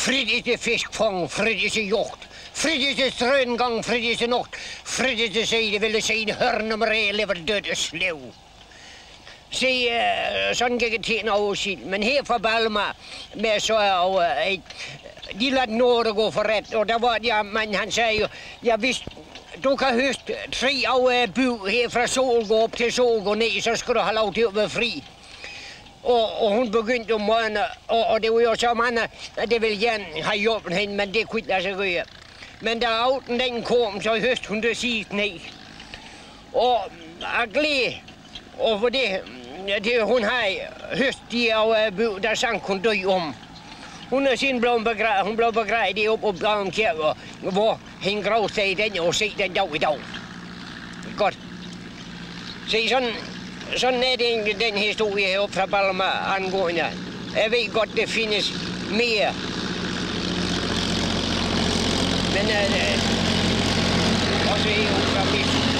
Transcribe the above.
Frit til fiskfang, frit til jagt. Frit til strøngang, frit til natt. Frit til side ville sine hørne med lever død og slev. Se, sådan gik det til en år siden. Men her fra Balma, med så de lader noget gå for ret. Og der var, ja, man, han sagde jo, jeg vidste, du kan høste 3 af by her fra sol gå op til sol gå ned, så skal du have lov til at være fri. Og hun begyndte om morgenen, og det var jo så mange, at det ville gerne have hjulpet hende, men det kunne ikke lade sig gøre. Men da auten den kom, så høste hun det sidst ned. Og jeg glæder, og for det hun har høst de af by, der sank hun død om. Hun er siden blevet begravet, hun blev begravet deroppe på Bavn Kirke, hvor hende gravsted i den, og se den dag i dag. Godt. Se, sådan er det egentlig den historie heroppe fra Balma angående. Jeg ved godt, det findes mere. Men også heroppe fra Bissen.